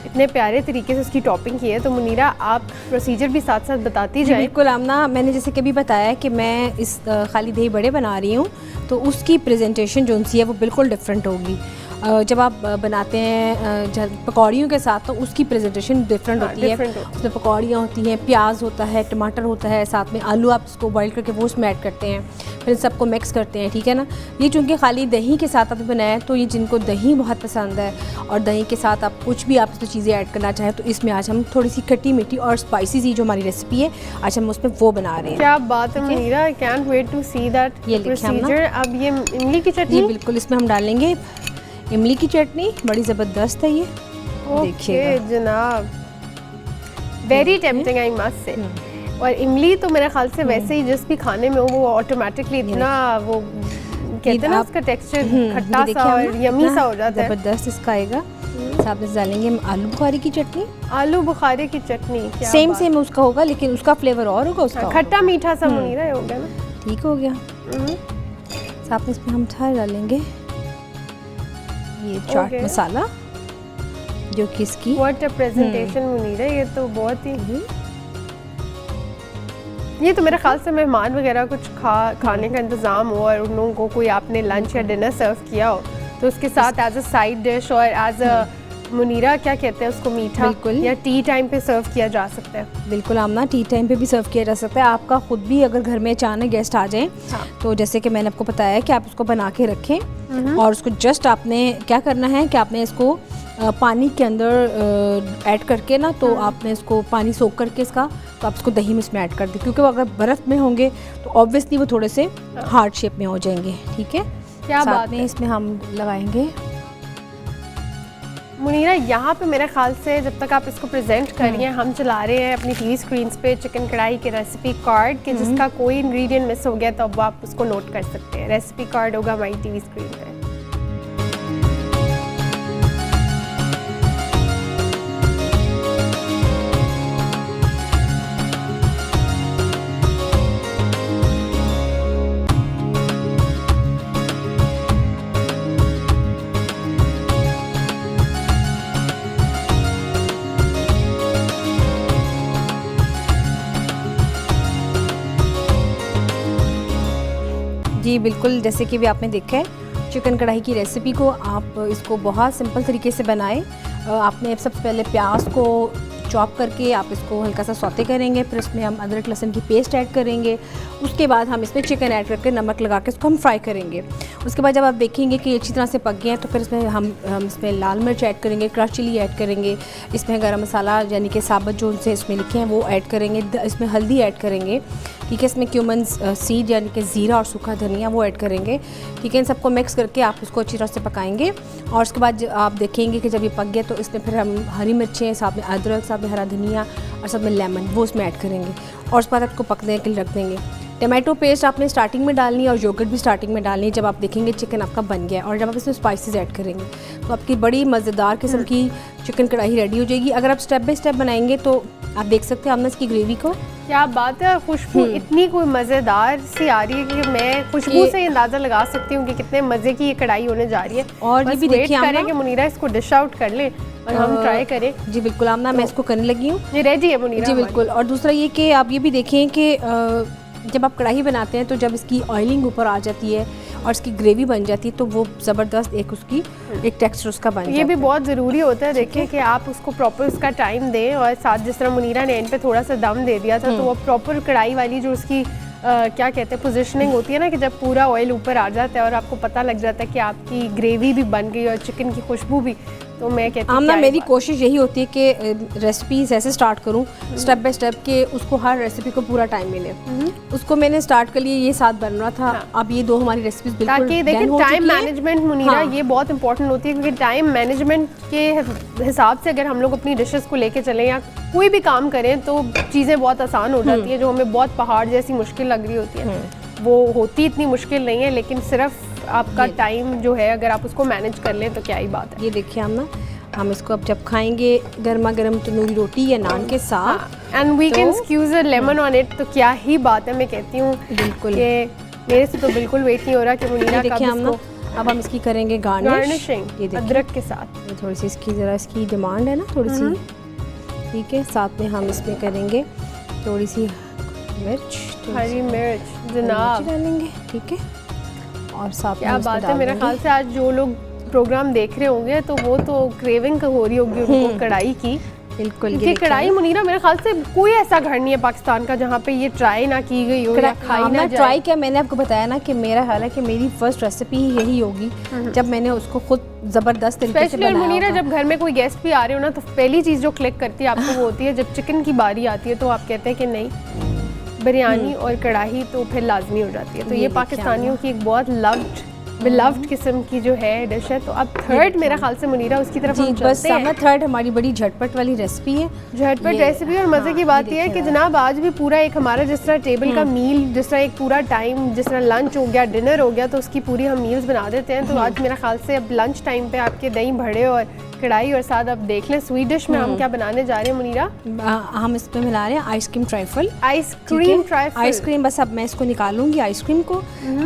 इतने प्यारे तरीके से उसकी टॉपिंग की है। तो मुनीरा, आप प्रोसीजर भी साथ साथ बताती जाए। बिल्कुल आमना, मैंने जैसे कि अभी बताया कि मैं इस खाली दही बड़े बना रही हूँ, तो उसकी प्रेजेंटेशन जो सी है वो बिल्कुल डिफरेंट होगी। जब आप बनाते हैं पकौड़ियों के साथ तो उसकी प्रेजेंटेशन डिफरेंट होती है। उसमें पकौड़ियाँ होती हैं, प्याज होता है, टमाटर होता है, साथ में आलू आप उसको बॉईल करके वो उसमें ऐड करते हैं, फिर सबको मिक्स करते हैं, ठीक है ना। ये चूँकि खाली दही के साथ आप बनाया, तो ये जिनको दही बहुत पसंद है और दही के साथ आप कुछ भी आप इसमें चीज़ें ऐड करना चाहें, तो इसमें आज हम थोड़ी सी खट्टी मीठी और स्पाइसी सी जो हमारी रेसिपी है आज हम उसमें वो बना रहे हैं। क्या बात है Munira, I can't wait to see that procedure. अब ये इमली की चटनी, बिल्कुल इसमें हम डालेंगे इमली की चटनी, बड़ी ज़बरदस्त है ये। ओके जनाब, very tempting I must say. और इमली तो मेरे ख्याल से वैसे ही जिस भी खाने में हो वो ऑटोमेटिकली इतना वो कहते हैं ना, उसका टेक्सचर खट्टा सा और यमी सा हो जाता है। ज़बरदस्त इसका आएगा। साथ में डालेंगे हम आलू बुखारे की चटनी। आलू बुखारे की चटनी सेम उसका होगा, लेकिन उसका फ्लेवर और होगा, उसका खट्टा मीठा सा मुनीरा हो गया ना। ठीक हो गया। साथ में इसमें हम डालेंगे ये चाट मसाला, जो कि इसकी व्हाट अ प्रेजेंटेशन मुनीरा, ये तो बहुत ही ये तो मेरे ख्याल से मेहमान वगैरह कुछ खाने का इंतज़ाम हो और उन लोगों को कोई आपने लंच या डिनर सर्व किया हो, तो उसके साथ एज अ साइड डिश और एज अ मुनीरा क्या कहते हैं उसको, मीठा या टी टाइम पे सर्व किया जा सकता है। बिल्कुल आमना, टी टाइम पे भी सर्व किया जा सकता है। आपका खुद भी अगर घर में अचानक गेस्ट आ जाएं, तो जैसे कि मैंने आपको बताया कि आप उसको बना के रखें और उसको जस्ट आपने क्या करना है कि आपने इसको पानी के अंदर ऐड करके ना, तो आपने इसको पानी सोख करके इसका, तो आप इसको दही में इसमें ऐड कर दें, क्योंकि वो अगर बर्फ़ में होंगे तो ऑब्वियसली वो थोड़े से हार्ड शेप में हो जाएंगे, ठीक है। क्या बात है, इसमें हम लगाएंगे मुनीरा, यहाँ पे मेरे ख्याल से जब तक आप इसको प्रेजेंट कर रही हैं, हम चला रहे हैं अपनी टीवी स्क्रीन पे चिकन कढ़ाई के रेसिपी कार्ड के, जिसका कोई इंग्रेडिएंट मिस हो गया तो अब आप उसको नोट कर सकते हैं। रेसिपी कार्ड होगा हमारी टीवी स्क्रीन पे। जी बिल्कुल, जैसे कि भी आपने देखा है चिकन कढ़ाई की रेसिपी को, आप इसको बहुत सिंपल तरीके से बनाएं। आपने सबसे पहले प्याज को चॉप करके आप इसको हल्का सा सौते करेंगे, फिर इसमें हम अदरक लहसुन की पेस्ट ऐड करेंगे, उसके बाद हम इसमें चिकन ऐड करके नमक लगा के इसको हम फ्राई करेंगे। उसके बाद जब आप देखेंगे कि अच्छी तरह से पक गए हैं, तो फिर इसमें हम इसमें लाल मिर्च ऐड करेंगे, क्रश चिली ऐड करेंगे, इसमें गरम मसाला यानी कि साबुत जो उनसे इसमें लिखे हैं वो ऐड करेंगे, इसमें हल्दी ऐड करेंगे, ठीक है। इसमें क्यूमन सीड यानी कि ज़ीरा और सूखा धनिया वो ऐड करेंगे, ठीक है। इन सबको मिक्स करके आप इसको अच्छी तरह से पकाएंगे और उसके बाद आप देखेंगे कि जब ये पक गया तो इसमें फिर हम हरी मिर्चें, साथ में अदरक, साथ में हरा धनिया और साथ में लेमन वो इसमें ऐड करेंगे और उसके बाद आपको पकने के लिए रख देंगे। टमाटो पेस्ट आपने स्टार्टिंग में डालनी है और योगर्ट भी स्टार्टिंग में डालनी है। जब आप देखेंगे चिकन आपका बन गया और जब आप इसमें स्पाइसेस ऐड करेंगे तो आपकी बड़ी मज़ेदार किस्म की चिकन कढ़ाई रेडी हो जाएगी। अगर आप स्टेप बाय स्टेप बनाएंगे तो आप देख सकते हैं आपने इसकी ग्रेवी को। क्या बात है, खुशबू इतनी कोई मज़ेदार सी आ रही है कि मैं खुशबू से अंदाज़ा लगा सकती हूँ कि कितने मज़े की ये कढ़ाई होने जा रही है। और ये भी देखिए करें कि मुनीरा इसको डिश आउट कर ले और हम ट्राई करें। जी बिल्कुल आमना, मैं इसको करने लगी हूँ, ये रेडी है मुनीरा। जी बिल्कुल। और दूसरा ये कि आप ये भी देखें कि जब आप कढ़ाई बनाते हैं तो जब इसकी ऑयलिंग ऊपर आ जाती है और इसकी ग्रेवी बन जाती है तो वो ज़बरदस्त एक उसकी एक टेक्सचर उसका बन जाता है। ये भी बहुत ज़रूरी होता है, देखिए कि आप उसको प्रॉपर उसका टाइम दें और साथ जिस तरह मुनीरा ने एंड पे थोड़ा सा दम दे दिया था, तो वो प्रॉपर कढ़ाई वाली जो उसकी क्या कहते हैं पोजीशनिंग होती है ना, कि जब पूरा ऑयल ऊपर आ जाता है और आपको पता लग जाता है कि आपकी ग्रेवी भी बन गई और चिकन की खुशबू भी, तो मैं कहती हूँ आमना मेरी कोशिश यही होती है कि रेसिपीज़ ऐसे स्टार्ट करूँ स्टेप बाय स्टेप के उसको हर रेसिपी को पूरा टाइम मिले। उसको मैंने स्टार्ट कर लिया, ये साथ बन रहा था। अब ये दो हमारी रेसिपीज बिल्कुल ताकि देखिए टाइम मैनेजमेंट मुनीरा ये बहुत इंपॉर्टेंट होती है, क्योंकि टाइम मैनेजमेंट के हिसाब से अगर हम लोग अपनी डिशेस को लेके चलें या कोई भी काम करें तो चीज़ें बहुत आसान हो जाती है। जो हमें बहुत पहाड़ जैसी मुश्किल लग रही होती है वो होती इतनी मुश्किल नहीं है, लेकिन सिर्फ आपका टाइम जो है अगर आप उसको मैनेज कर लें तो क्या ही बात है। ये देखिए हम इसको अब जब खाएंगे गर्मा गर्म तंदूरी रोटी या नान के साथ, and we can squeeze a lemon on it, तो क्या ही बात है। मैं कहती हूँ बिल्कुल कि मेरे से तो बिल्कुल वेट नहीं हो रहा कि मुनीरा देखिए कब हम इसको अब हम इसकी करेंगे गार्निशिंग ये देखिए अदरक के साथ। ये थोड़ी सी इसकी ज़रा इसकी डिमांड है ना थोड़ी सी, ठीक है। साथ में हम इसमें करेंगे थोड़ी सी मिर्च, हरी मिर्च जनाब डालेंगे, ठीक है। और साथ में क्या बात है, मेरे ख्याल से आज जो लोग प्रोग्राम देख रहे होंगे तो वो तो क्रेविंग हो रही होगी उनको कढ़ाई की। बिल्कुल, क्योंकि कढ़ाई मुनीरा मेरे ख्याल से कोई ऐसा घर नहीं है पाकिस्तान का जहाँ पे ये ट्राई ना की गई हो या खाई ना जाए। ट्राई क्या, मैंने आपको बताया ना कि मेरा ख्याल है कि मेरी फर्स्ट रेसिपी ही यही होगी जब मैंने उसको खुद ज़बरदस्त तरीके से बनाया। मुनीरा जब घर में कोई गेस्ट भी आ रहे हो ना तो पहली चीज़ जो क्लिक करती है आपको वो होती है जब चिकन की बारी आती है तो आप कहते हैं कि नहीं बिरयानी और कढ़ाई तो फिर लाजमी हो जाती है। तो ये पाकिस्तानियों की एक बहुत बिलव्ड किस्म की जो है डिश है। तो अब थर्ड मेरा ख्याल से मुनीरा उसकी तरफ हम चलते हैं। थर्ड हमारी बड़ी झटपट वाली रेसिपी है, झटपट रेसिपी। और मज़े की बात यह है कि जनाब आज भी पूरा एक हमारा जिस तरह टेबल का मील, जिस तरह एक पूरा टाइम जिस तरह लंच हो गया डिनर हो गया तो उसकी पूरी हम मील्स बना देते हैं। तो आज मेरा ख्याल से अब लंच टाइम पे आपके दही भड़े और कढ़ाई और साथ अब देख लें स्वीट डिश में हम क्या बनाने जा रहे हैं मुनीरा। हम इसमें मिला रहे हैं आइसक्रीम ट्राइफल। आइसक्रीम बस अब मैं इसको निकालूंगी आइसक्रीम को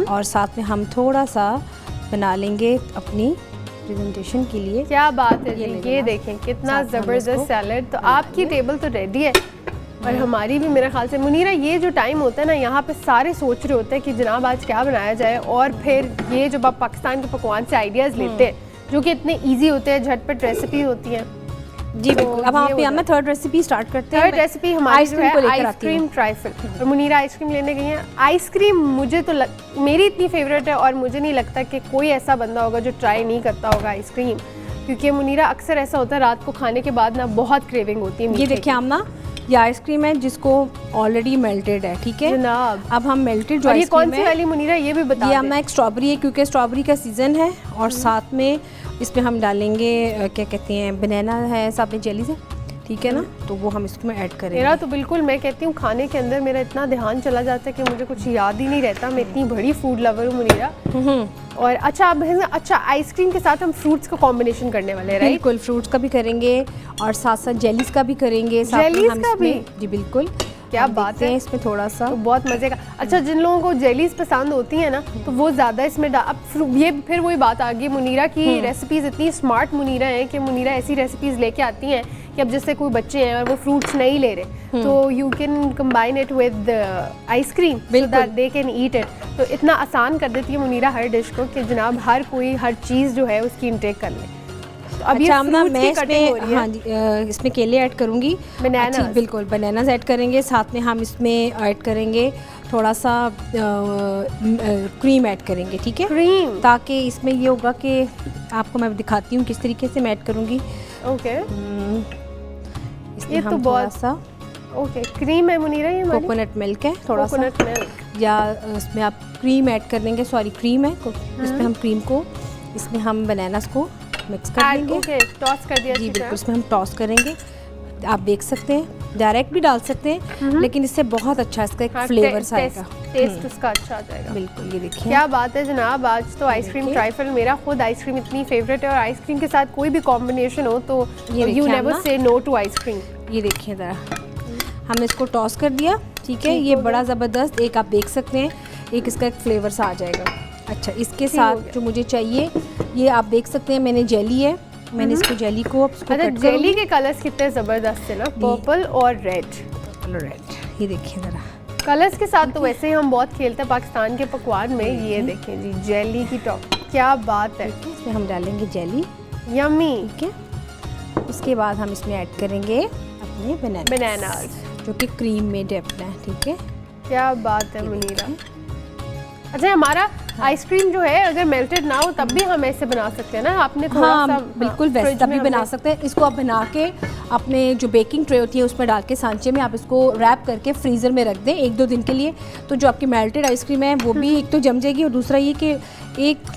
और साथ में हम थोड़ा सा बना लेंगे अपनी प्रेजेंटेशन के लिए। क्या बात है ये देखें कितना ज़बरदस्त सैलड। तो आपकी टेबल तो रेडी है और हमारी भी मेरे ख्याल से। मुनीरा ये जो टाइम होता है ना यहाँ पे सारे सोच रहे होते हैं कि जनाब आज क्या बनाया जाए, और फिर ये जब आप पाकिस्तान के पकवान से आइडियाज़ लेते हैं जो कि इतने इजी होते हैं, झटपट रेसिपी होती हैं। जी बिल्कुल। अब आप यहाँ थर्ड रेसिपी स्टार्ट करते हैं। थर्ड रेसिपी हमारी जो है आइसक्रीम ट्राइफल। और मुनीरा आइसक्रीम लेने गई हैं। आइसक्रीम मुझे तो मेरी इतनी फेवरेट है और मुझे नहीं लगता कि कोई ऐसा बंदा होगा जो ट्राई नहीं करता होगा आइसक्रीम, क्योंकि मुनीरा अक्सर ऐसा होता है रात को खाने के बाद ना बहुत क्रेविंग होती है। ये देखिए आमना, ये आइसक्रीम है जिसको ऑलरेडी मेल्टेड है, ठीक है जनाब। अब हम मेल्टेड जो ये कौन सी वाली मुनीरा ये भी बता। ये आमना एक स्ट्रॉबेरी है क्योंकि स्ट्रॉबेरी का सीज़न है, और साथ में इसमें हम डालेंगे क्या कहते हैं बनाना है साथ में जेली से, ठीक है ना, तो वो हम इसमें ऐड करेंगे। मेरा तो बिल्कुल मैं कहती हूँ खाने के अंदर मेरा इतना ध्यान चला जाता है कि मुझे कुछ याद ही नहीं रहता। मैं इतनी बड़ी फूड लवर हूँ मुनीरा। और अच्छा आइसक्रीम के साथ हम फ्रूट्स का कॉम्बिनेशन करने वाले हैं, राइट? बिल्कुल, फ्रूट्स का भी करेंगे और साथ साथ जेलीज का भी करेंगे। जेलीज का भी? जी बिल्कुल। क्या बात है, इसमें थोड़ा सा तो बहुत मजे का। अच्छा जिन लोगों को जेलीज पसंद होती है ना तो वो ज़्यादा इसमें अब ये फिर वही बात आ गई। मुनीरा की रेसिपीज़ इतनी स्मार्ट मुनीरा है कि मुनीरा ऐसी रेसिपीज़ लेके आती हैं कि अब जैसे कोई बच्चे हैं और वो फ्रूट्स नहीं ले रहे तो you can combine it with ice cream so that they can eat it. तो इतना आसान कर देती है मुनीरा हर डिश को कि जनाब हर कोई हर चीज़ जो है उसकी इंटेक कर ले। तो अब अच्छा, ये फ्रूट्स की कटिंग हो रही है। हाँ जी, इसमें केले ऐड करूँगी, बनाना। बिल्कुल बनानास ऐड करेंगे, साथ में हम इसमें ऐड करेंगे थोड़ा सा क्रीम ऐड करेंगे, ठीक है क्रीम, ताकि इसमें ये होगा कि आपको मैं दिखाती हूँ किस तरीके से मैं ऐड करूँगी। ओके ये तो बहुत सा क्रीम है मुनीरा, ये कोकोनट मिल्क है थोड़ा सा, कोकोनट मिल्क, या इसमें आप क्रीम ऐड कर देंगे, सॉरी क्रीम है इसमें हम क्रीम को इसमें हम बनानास को मिक्स कर देंगे। टॉस कर दिया जी बिल्कुल, इसमें हम टॉस करेंगे। आप देख सकते हैं डायरेक्ट भी डाल सकते हैं लेकिन इससे बहुत अच्छा इसका एक फ्लेवर आएगा, टेस्ट उसका अच्छा आ जाएगा। बिल्कुल, ये देखिए क्या बात है जनाब। आज तो आइसक्रीम ट्राइफल, मेरा खुद आइसक्रीम इतनी फेवरेट है और आइसक्रीम के साथ कोई भी कॉम्बिनेशन हो तो you never say no to ice cream. ये देखिए ज़रा हमने इसको टॉस कर दिया, ठीक है, ये बड़ा ज़बरदस्त एक आप देख सकते हैं एक इसका एक फ्लेवर सा आ जाएगा। अच्छा, इसके साथ जो मुझे चाहिए ये आप देख सकते हैं मैंने जेली है, मैंने इसको जेली को जेली के कलर्स कितने ज़बरदस्त है ना, पर्पल और रेड। ये देखिए ज़रा कलर्स के साथ तो वैसे ही हम बहुत खेलते हैं पाकिस्तान के पकवान में। ये देखें जी जेली की टॉप, क्या बात है। इसमें हम डालेंगे जेली, यम्मी, ठीक है। उसके बाद हम इसमें ऐड करेंगे अपने बनानास जो कि क्रीम में डिप्ड है, ठीक है। क्या बात है मुनीरा। अच्छा, हमारा आइसक्रीम जो है अगर मेल्टेड ना हो तब भी हम ऐसे बना सकते हैं ना, आपने थोड़ा सा बिल्कुल वैसे तभी बना सकते हैं। इसको आप बना के अपने जो बेकिंग ट्रे होती है उसमें डाल के सांचे में आप इसको रैप करके फ्रीज़र में रख दें 1-2 दिन के लिए, तो जो आपकी मेल्टेड आइसक्रीम है वो भी एक तो जम जाएगी और दूसरा ये कि एक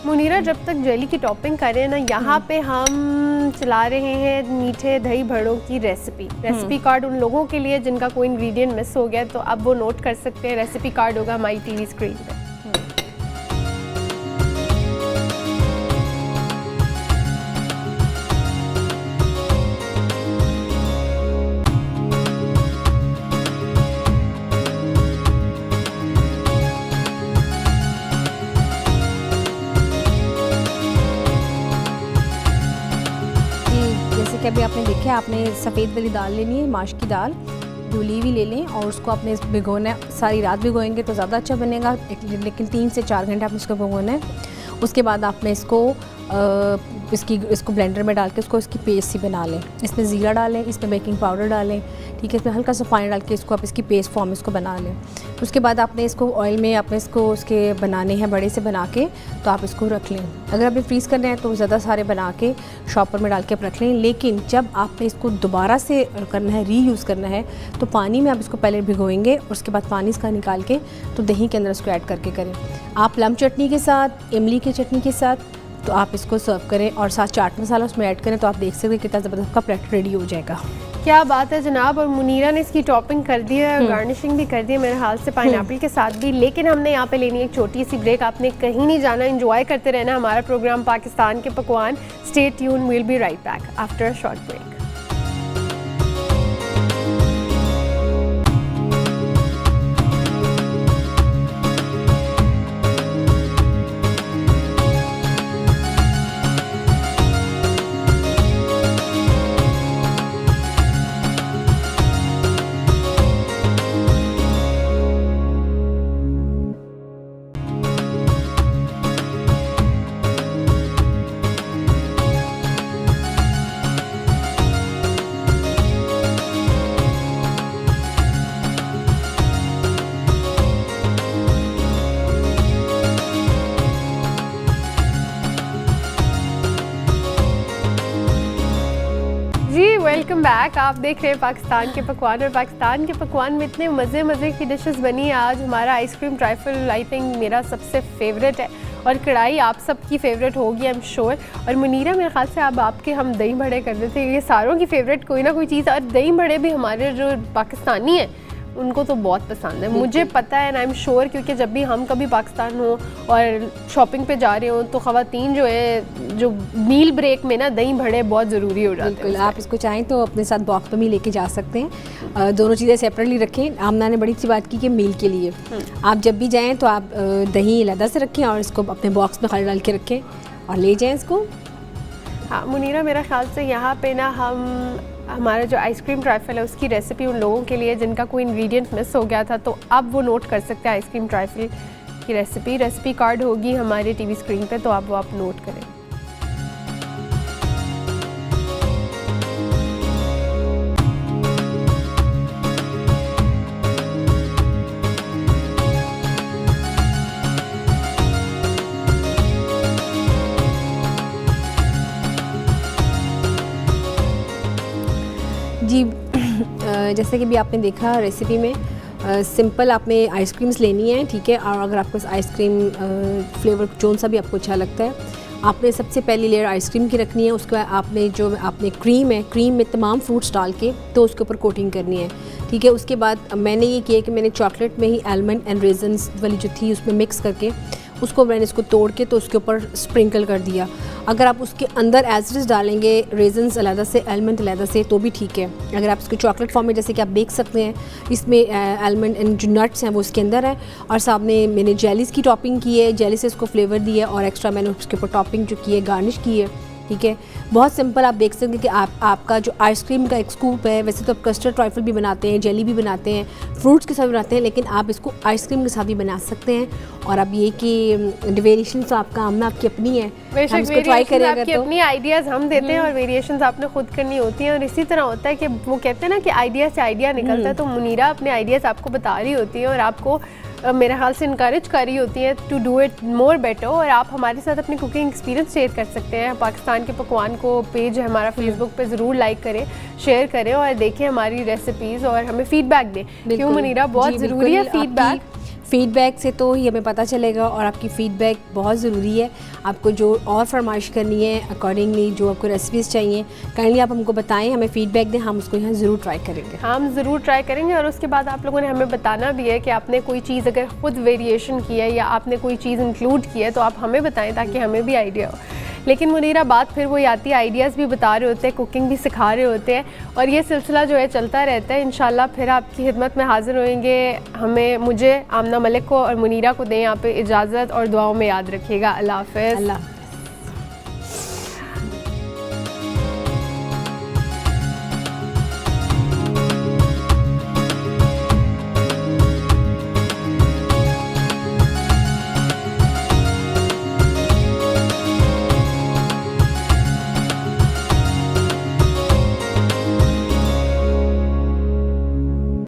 मुनीरा जब तक जेली की टॉपिंग करें ना, यहाँ पे हम चला रहे हैं मीठे दही भड़ों की रेसिपी कार्ड उन लोगों के लिए जिनका कोई इंग्रेडिएंट मिस हो गया तो अब वो नोट कर सकते हैं। रेसिपी कार्ड होगा हमारी टीवी स्क्रीन पे। देखिए आपने सफ़ेद वाली दाल लेनी है, माश की दाल धुली हुई ले लें और उसको आपने भिगोना है। सारी रात भिगोएंगे तो ज़्यादा अच्छा बनेगा, लेकिन 3 से 4 घंटे आपने इसको भिगोना है। उसके बाद आपने इसको ब्लेंडर में डाल के इसकी पेस्ट सी बना लें। इसमें ज़ीरा डालें, इसमें बेकिंग पाउडर डालें, ठीक है, इसमें हल्का सा पानी डाल के इसको आप इसकी पेस्ट फॉर्म इसको बना लें। उसके बाद आपने इसको ऑयल में आपने इसको उसके बनाने हैं बड़े से बना के, तो आप इसको रख लें। अगर आपने फ्रीज़ करना है तो ज़्यादा सारे बना के शॉपर में डाल के आप रख लें, लेकिन जब आपने इसको दोबारा से करना है, रीयूज़ करना है, तो पानी में आप इसको पहले भिगोएंगे और उसके बाद पानी इसका निकाल के तो दही के अंदर इसको ऐड करके करें। आप प्लम चटनी के साथ, इमली की चटनी के साथ तो आप इसको सर्व करें और साथ चाट मसाला उसमें ऐड करें, तो आप देख सकते हैं कितना ज़बरदस्त का प्लेट रेडी हो जाएगा। क्या बात है जनाब। और मुनीरा ने इसकी टॉपिंग कर दी है, गार्निशिंग भी कर दी है मेरे हाल से पाइनएप्पल के साथ भी। लेकिन हमने यहाँ पे लेनी है एक छोटी सी ब्रेक। आपने कहीं नहीं जाना, एंजॉय करते रहना हमारा प्रोग्राम पाकिस्तान के पकवान। Stay tune, we will be right back after a short break. Welcome back. आप देख रहे हैं पाकिस्तान के पकवान, और पाकिस्तान के पकवान में इतने मज़े की डिशेस बनी है आज। हमारा आइसक्रीम ट्राइफल आई थिंक मेरा सबसे फेवरेट है, और कढ़ाई आप सबकी फ़ेवरेट होगी आई एम श्योर। और मुनीरा मेरे ख्याल से अब आपके हम दही बड़े कर देते हैं, ये सारों की फ़ेवरेट कोई ना कोई चीज़। और दही बड़े भी हमारे जो पाकिस्तानी हैं उनको तो बहुत पसंद है, मुझे पता है, आई एम श्योर, क्योंकि जब भी हम कभी पाकिस्तान हो और शॉपिंग पे जा रहे हो तो ख़वातीन जो है जो मील ब्रेक में ना दही बड़े बहुत ज़रूरी हो जाते हैं। आप इसको चाहें तो अपने साथ बॉक्स में भी लेके जा सकते हैं। दोनों चीज़ें सेपरेटली रखें। आमना ने बड़ी अच्छी बात की कि मील के लिए आप जब भी जाएँ तो आप दही अलग से रखें और इसको अपने बॉक्स में खाली डाल के रखें और ले जाएँ इसको। हाँ मुनीरा, मेरा ख्याल से यहाँ पे ना हमारा जो आइसक्रीम ट्राइफल है उसकी रेसिपी उन लोगों के लिए जिनका कोई इंग्रेडिएंट मिस हो गया था, तो अब वो नोट कर सकते हैं आइसक्रीम ट्राइफल की रेसिपी कार्ड होगी हमारे टीवी स्क्रीन पे, तो आप नोट करें। जी जैसे कि भी आपने देखा रेसिपी में सिंपल आपने आइसक्रीम्स लेनी है, ठीक है। और अगर आपको आइसक्रीम फ्लेवर कौन सा भी आपको अच्छा लगता है, आपने सबसे पहली लेयर आइसक्रीम की रखनी है। उसके बाद आपने क्रीम है, क्रीम में तमाम फ्रूट्स डाल के तो उसके ऊपर कोटिंग करनी है, ठीक है। उसके बाद मैंने ये किया कि मैंने चॉकलेट में ही आलमंड एंड रेजन्स वाली जो थी उसमें मिक्स करके उसको मैंने इसको तोड़ के तो उसके ऊपर स्प्रिंकल कर दिया। अगर आप उसके अंदर एज इट इज़ डालेंगे रेजन्स अलग से, आलमंड अलग से, तो भी ठीक है। अगर आप इसको चॉकलेट फॉर्म में जैसे कि आप देख सकते हैं, इसमें आलमंड एंड जो नट्स हैं वो इसके अंदर है, और सामने मैंने जेलीज़ की टॉपिंग की है, जेली से इसको फ्लेवर दिया और एक्स्ट्रा मैंने उसके ऊपर टॉपिंग जो की है गार्निश की है, ठीक है। बहुत सिंपल आप देख सकते हैं कि आपका जो आइसक्रीम का एक स्कूप है, वैसे तो आप कस्टर्ड ट्राइफल भी बनाते हैं, जेली भी बनाते हैं, फ्रूट्स के साथ भी बनाते हैं, लेकिन आप इसको आइसक्रीम के साथ भी बना सकते हैं। और अब ये कि वेरिएशन तो आपका आमना आपकी अपनी है, हम इसको ट्राई करें अगर तो अपनी आइडियाज़ हम देते हैं और वेरिएशंस आपने खुद करनी होती हैं। और इसी तरह होता है कि वो कहते हैं ना कि आइडिया से आइडिया निकलता है, तो मुनीरा अपने आइडियाज़ आपको बता रही होती है और आपको मेरे ख्याल से इनकरेज कर रही होती है to do it more better. और आप हमारे साथ अपनी कुकिंग एक्सपीरियंस शेयर कर सकते हैं। पाकिस्तान के पकवान को पेज है हमारा फेसबुक पे ज़रूर लाइक करें, शेयर करें और देखें हमारी रेसिपीज़ और हमें फीडबैक दें। क्यों मुनीरा, बहुत ज़रूरी है फीडबैक से तो ही हमें पता चलेगा, और आपकी फ़ीडबैक बहुत ज़रूरी है। आपको जो और फरमाइश करनी है अकॉर्डिंगली जो आपको रेसिपीज़ चाहिए, काइंडली आप हमको बताएं, हमें फ़ीडबैक दें, हम उसको यहाँ ज़रूर ट्राई करेंगे। हम ज़रूर ट्राई करेंगे। और उसके बाद आप लोगों ने हमें बताना भी है कि आपने कोई चीज़ अगर ख़ुद वेरिएशन की है या आपने कोई चीज़ इंक्लूड की है तो आप हमें बताएं ताकि हमें भी आइडिया हो। लेकिन मुनीरा, बात फिर वही आती है, आइडियाज़ भी बता रहे होते हैं, कुकिंग भी सिखा रहे होते हैं, और ये सिलसिला जो है चलता रहता है। इंशाल्लाह फिर आपकी खिदमत में हाज़िर होंगे। मुझे आमना मलिक को और मुनीरा को दें यहाँ पे इजाज़त, और दुआओं में याद रखिएगा। अल्लाह हाफ़िज़।